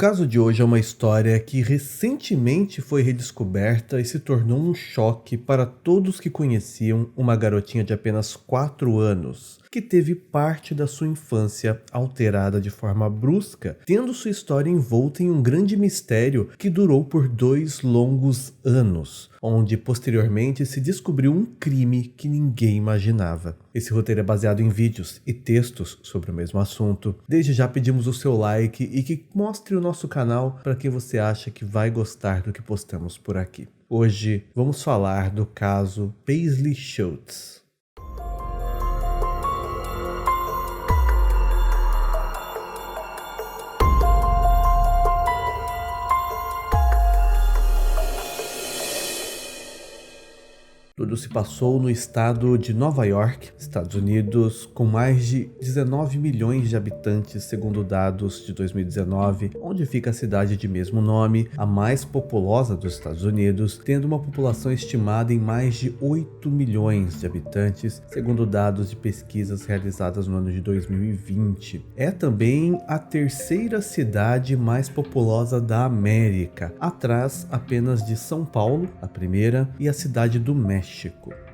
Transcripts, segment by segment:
caso de hoje é uma história que recentemente foi redescoberta e se tornou um choque para todos que conheciam uma garotinha de apenas 4 anos, que teve parte da sua infância alterada de forma brusca, tendo sua história envolta em um grande mistério que durou por 2 longos anos, onde posteriormente se descobriu um crime que ninguém imaginava. Esse roteiro é baseado em vídeos e textos sobre o mesmo assunto. Desde já pedimos o seu like e que mostre o nosso canal para quem você acha que vai gostar do que postamos por aqui. Hoje vamos falar do caso Paisley Schultz. Tudo se passou no estado de Nova York, Estados Unidos, com mais de 19 milhões de habitantes, segundo dados de 2019, onde fica a cidade de mesmo nome, a mais populosa dos Estados Unidos, tendo uma população estimada em mais de 8 milhões de habitantes, segundo dados de pesquisas realizadas no ano de 2020. É também a terceira cidade mais populosa da América, atrás apenas de São Paulo, a primeira, e a cidade do México.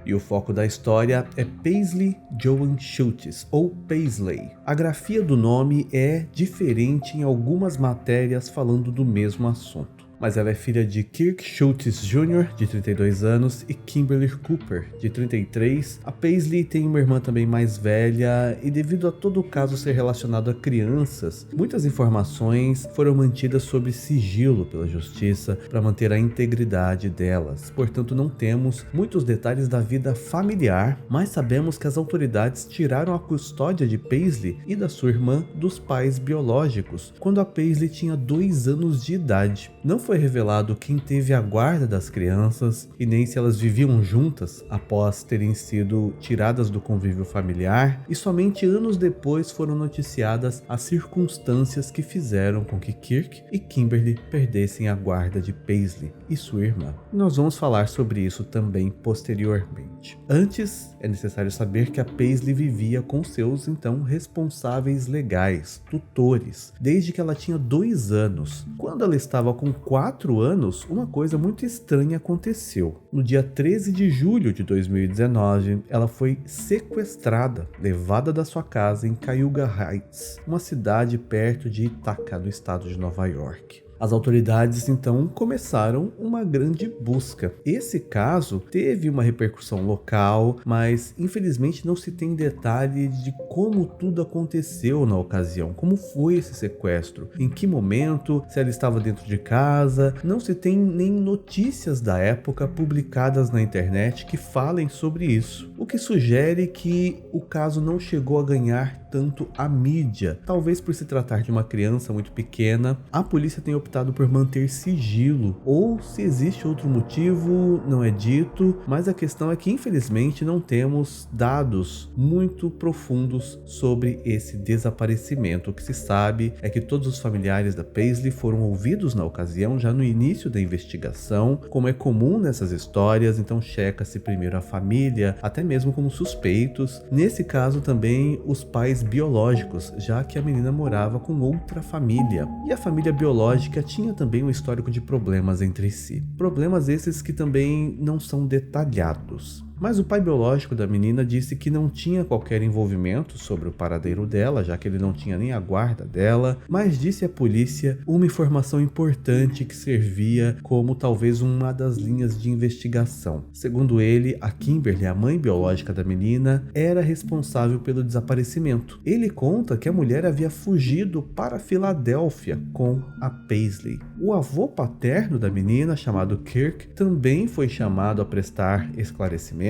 E o foco da história é Paisley Joan Schultz, ou Paisley. A grafia do nome é diferente em algumas matérias falando do mesmo assunto, mas ela é filha de Kirk Schultz Jr., de 32 anos, e Kimberly Cooper, de 33. A Paisley tem uma irmã também mais velha, e devido a todo o caso ser relacionado a crianças, muitas informações foram mantidas sob sigilo pela justiça para manter a integridade delas. Portanto, não temos muitos detalhes da vida familiar, mas sabemos que as autoridades tiraram a custódia de Paisley e da sua irmã dos pais biológicos, quando a Paisley tinha 2 anos de idade. Não foi revelado quem teve a guarda das crianças e nem se elas viviam juntas após terem sido tiradas do convívio familiar, e somente anos depois foram noticiadas as circunstâncias que fizeram com que Kirk e Kimberly perdessem a guarda de Paisley e sua irmã. Nós vamos falar sobre isso também posteriormente. Antes, é necessário saber que a Paisley vivia com seus então responsáveis legais, tutores, desde que ela tinha 2 anos. Quando ela estava com 4 anos, uma coisa muito estranha aconteceu. No dia 13 de julho de 2019, ela foi sequestrada, levada da sua casa em Cayuga Heights, uma cidade perto de Ithaca, no estado de Nova York. As autoridades então começaram uma grande busca. Esse caso teve uma repercussão local, mas infelizmente não se tem detalhe de como tudo aconteceu na ocasião, como foi esse sequestro, em que momento, se ela estava dentro de casa. Não se tem nem notícias da época publicadas na internet que falem sobre isso, o que sugere que o caso não chegou a ganhar tanto a mídia, talvez por se tratar de uma criança muito pequena. A polícia tem optado por manter sigilo, ou se existe outro motivo não é dito, mas a questão é que infelizmente não temos dados muito profundos sobre esse desaparecimento. O que se sabe é que todos os familiares da Paisley foram ouvidos na ocasião, já no início da investigação, como é comum nessas histórias. Então checa-se primeiro a família, até mesmo como suspeitos. Nesse caso também os pais biológicos, já que a menina morava com outra família, e a família biológica tinha também um histórico de problemas entre si. Problemas esses que também não são detalhados. Mas o pai biológico da menina disse que não tinha qualquer envolvimento sobre o paradeiro dela, já que ele não tinha nem a guarda dela, mas disse à polícia uma informação importante que servia como talvez uma das linhas de investigação. Segundo ele, a Kimberly, a mãe biológica da menina, era responsável pelo desaparecimento. Ele conta que a mulher havia fugido para a Filadélfia com a Paisley. O avô paterno da menina, chamado Kirk, também foi chamado a prestar esclarecimentos,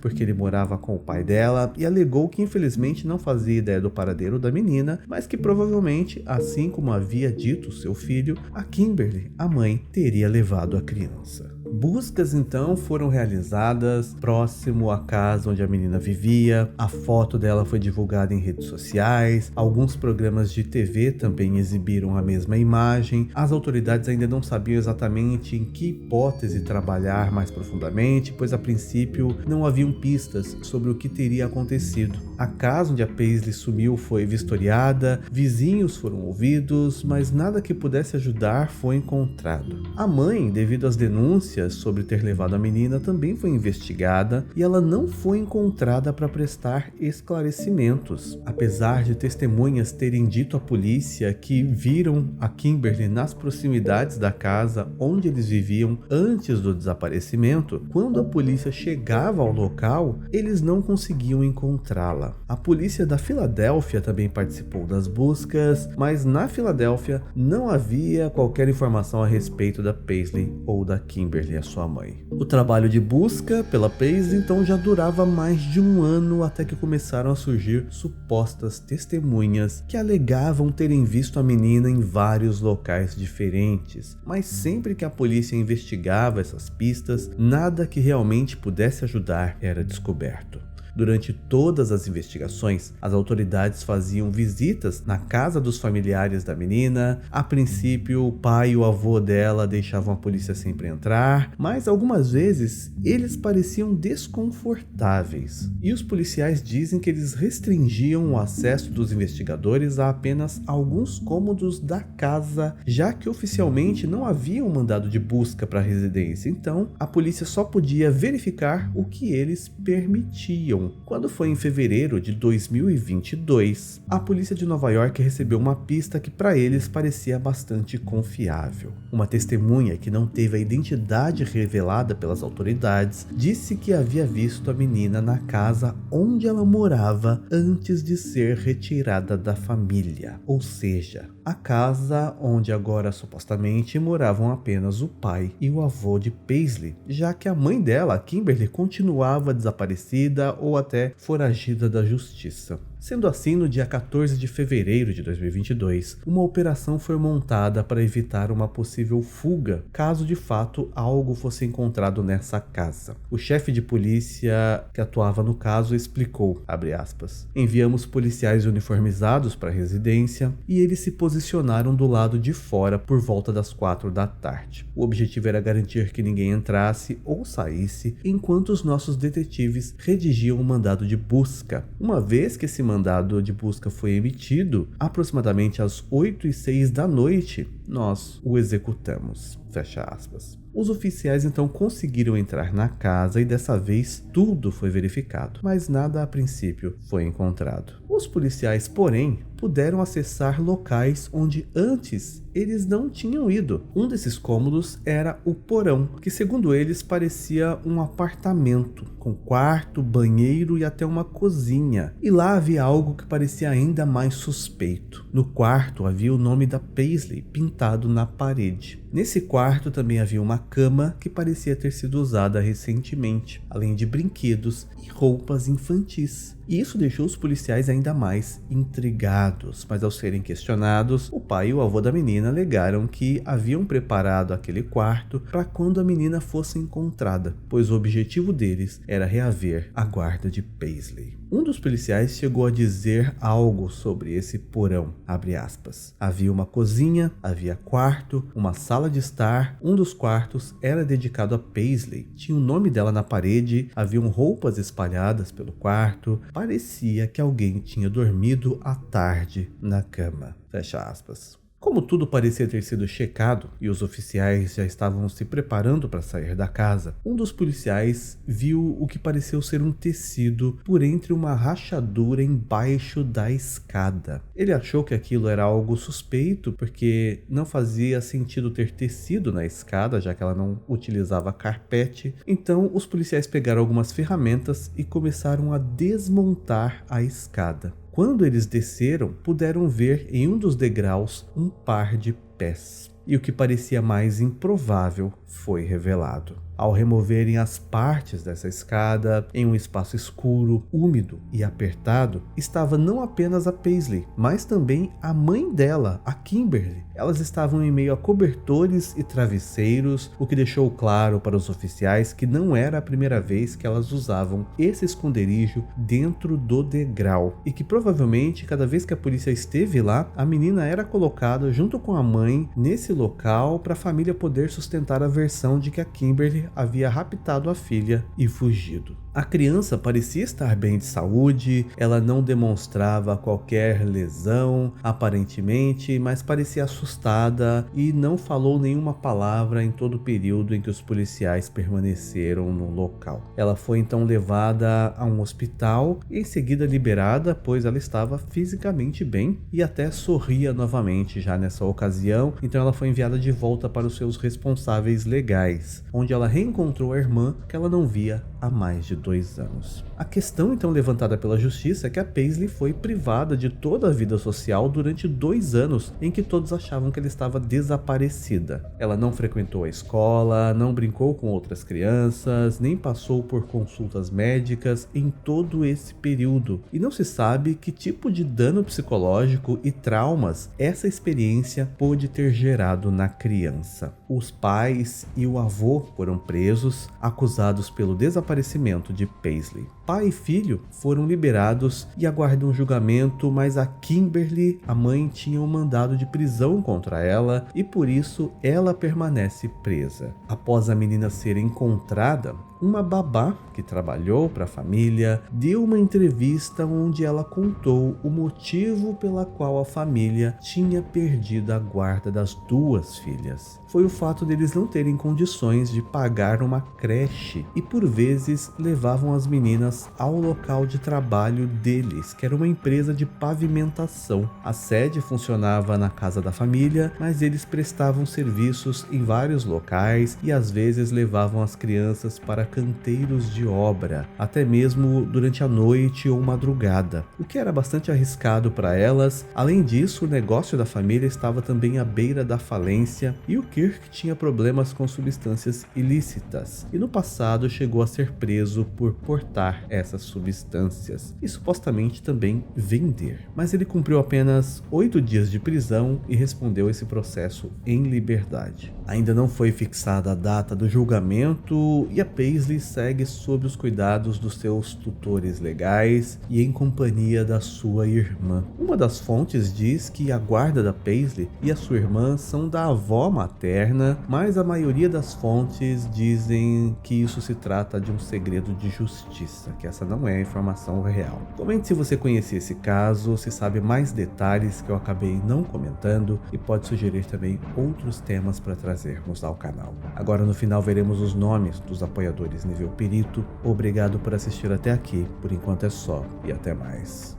porque ele morava com o pai dela, e alegou que infelizmente não fazia ideia do paradeiro da menina, mas que provavelmente, assim como havia dito seu filho, a Kimberly, a mãe, teria levado a criança. Buscas então foram realizadas próximo à casa onde a menina vivia. A foto dela foi divulgada em redes sociais, alguns programas de TV também exibiram a mesma imagem. As autoridades ainda não sabiam exatamente em que hipótese trabalhar mais profundamente, pois a princípio sumiu, não haviam pistas sobre o que teria acontecido. A casa onde a Paisley sumiu foi vistoriada, vizinhos foram ouvidos, mas nada que pudesse ajudar foi encontrado. A mãe, devido às denúncias sobre ter levado a menina, também foi investigada e ela não foi encontrada para prestar esclarecimentos. Apesar de testemunhas terem dito à polícia que viram a Kimberly nas proximidades da casa onde eles viviam antes do desaparecimento, quando a polícia chegava ao local, eles não conseguiam encontrá-la. A polícia da Filadélfia também participou das buscas, mas na Filadélfia não havia qualquer informação a respeito da Paisley ou da Kimberly, a sua mãe. O trabalho de busca pela Paisley então já durava mais de um ano, até que começaram a surgir supostas testemunhas que alegavam terem visto a menina em vários locais diferentes, mas sempre que a polícia investigava essas pistas, nada que realmente pudesse ajudar era descoberto. Durante todas as investigações, as autoridades faziam visitas na casa dos familiares da menina. A princípio, o pai e o avô dela deixavam a polícia sempre entrar, mas algumas vezes eles pareciam desconfortáveis. E os policiais dizem que eles restringiam o acesso dos investigadores a apenas alguns cômodos da casa, já que oficialmente não havia um mandado de busca para a residência. Então, a polícia só podia verificar o que eles permitiam. Quando foi em fevereiro de 2022, a polícia de Nova York recebeu uma pista que para eles parecia bastante confiável. Uma testemunha que não teve a identidade revelada pelas autoridades disse que havia visto a menina na casa onde ela morava antes de ser retirada da família, ou seja, a casa onde agora supostamente moravam apenas o pai e o avô de Paisley, já que a mãe dela, Kimberly, continuava desaparecida ou até foragida da justiça. Sendo assim, no dia 14 de fevereiro de 2022, uma operação foi montada para evitar uma possível fuga, caso de fato algo fosse encontrado nessa casa. O chefe de polícia que atuava no caso explicou, abre aspas, enviamos policiais uniformizados para a residência e eles se posicionaram do lado de fora por volta das 4 da tarde. O objetivo era garantir que ninguém entrasse ou saísse enquanto os nossos detetives redigiam um mandado de busca. Uma vez que esse mandado de busca foi emitido, aproximadamente às 8h06 da noite, nós o executamos. Fecha aspas. Os oficiais então conseguiram entrar na casa e dessa vez tudo foi verificado, mas nada a princípio foi encontrado. Os policiais, porém, puderam acessar locais onde antes eles não tinham ido. Um desses cômodos era o porão, que segundo eles parecia um apartamento, com quarto, banheiro e até uma cozinha. E lá havia algo que parecia ainda mais suspeito. No quarto havia o nome da Paisley pintado na parede. Nesse quarto também havia uma cama que parecia ter sido usada recentemente, além de brinquedos e roupas infantis. E isso deixou os policiais ainda mais intrigados, mas ao serem questionados, o pai e o avô da menina alegaram que haviam preparado aquele quarto para quando a menina fosse encontrada, pois o objetivo deles era reaver a guarda de Paisley. Um dos policiais chegou a dizer algo sobre esse porão, abre aspas. Havia uma cozinha, havia quarto, uma sala de estar, um dos quartos era dedicado a Paisley, tinha o nome dela na parede, haviam roupas espalhadas pelo quarto, parecia que alguém tinha dormido à tarde na cama, fecha aspas. Como tudo parecia ter sido checado e os oficiais já estavam se preparando para sair da casa, um dos policiais viu o que pareceu ser um tecido por entre uma rachadura embaixo da escada. Ele achou que aquilo era algo suspeito porque não fazia sentido ter tecido na escada, já que ela não utilizava carpete. Então os policiais pegaram algumas ferramentas e começaram a desmontar a escada. Quando eles desceram, puderam ver em um dos degraus um par de pés. E o que parecia mais improvável foi revelado. Ao removerem as partes dessa escada, em um espaço escuro, úmido e apertado, estava não apenas a Paisley, mas também a mãe dela, a Kimberly. Elas estavam em meio a cobertores e travesseiros, o que deixou claro para os oficiais que não era a primeira vez que elas usavam esse esconderijo dentro do degrau, e que provavelmente cada vez que a polícia esteve lá, a menina era colocada junto com a mãe nesse local para a família poder sustentar a versão de que a Kimberly Killer havia raptado a filha e fugido. A criança parecia estar bem de saúde, ela não demonstrava qualquer lesão, aparentemente, mas parecia assustada e não falou nenhuma palavra em todo o período em que os policiais permaneceram no local. Ela foi então levada a um hospital e em seguida liberada, pois ela estava fisicamente bem e até sorria novamente já nessa ocasião, então ela foi enviada de volta para os seus responsáveis legais, onde ela reencontrou a irmã que ela não via há mais de 2 anos. A questão então levantada pela justiça é que a Paisley foi privada de toda a vida social durante 2 anos em que todos achavam que ela estava desaparecida. Ela não frequentou a escola, não brincou com outras crianças, nem passou por consultas médicas em todo esse período. E não se sabe que tipo de dano psicológico e traumas essa experiência pôde ter gerado na criança. Os pais e o avô foram presos, acusados pelo desaparecimento de Paisley. Pai e filho foram liberados e aguardam julgamento, mas a Kimberly, a mãe, tinha um mandado de prisão contra ela e por isso ela permanece presa. Após a menina ser encontrada, uma babá que trabalhou para a família deu uma entrevista onde ela contou o motivo pela qual a família tinha perdido a guarda das 2 filhas. Foi o fato deles não terem condições de pagar uma creche e por vezes levavam as meninas ao local de trabalho deles, que era uma empresa de pavimentação. A sede funcionava na casa da família, mas eles prestavam serviços em vários locais e às vezes levavam as crianças para canteiros de obra, até mesmo durante a noite ou madrugada, o que era bastante arriscado para elas. Além disso, o negócio da família estava também à beira da falência e o Kirk tinha problemas com substâncias ilícitas e no passado chegou a ser preso por portar essas substâncias e supostamente também vender. Mas ele cumpriu apenas 8 dias de prisão e respondeu esse processo em liberdade. Ainda não foi fixada a data do julgamento e a Paisley segue sob os cuidados dos seus tutores legais e em companhia da sua irmã. Uma das fontes diz que a guarda da Paisley e a sua irmã são da avó materna, mas a maioria das fontes dizem que isso se trata de um segredo de justiça, que essa não é a informação real. Comente se você conhecia esse caso, se sabe mais detalhes que eu acabei não comentando e pode sugerir também outros temas para trazermos ao canal. Agora no final veremos os nomes dos apoiadores nível perito. Obrigado por assistir até aqui, por enquanto é só e até mais.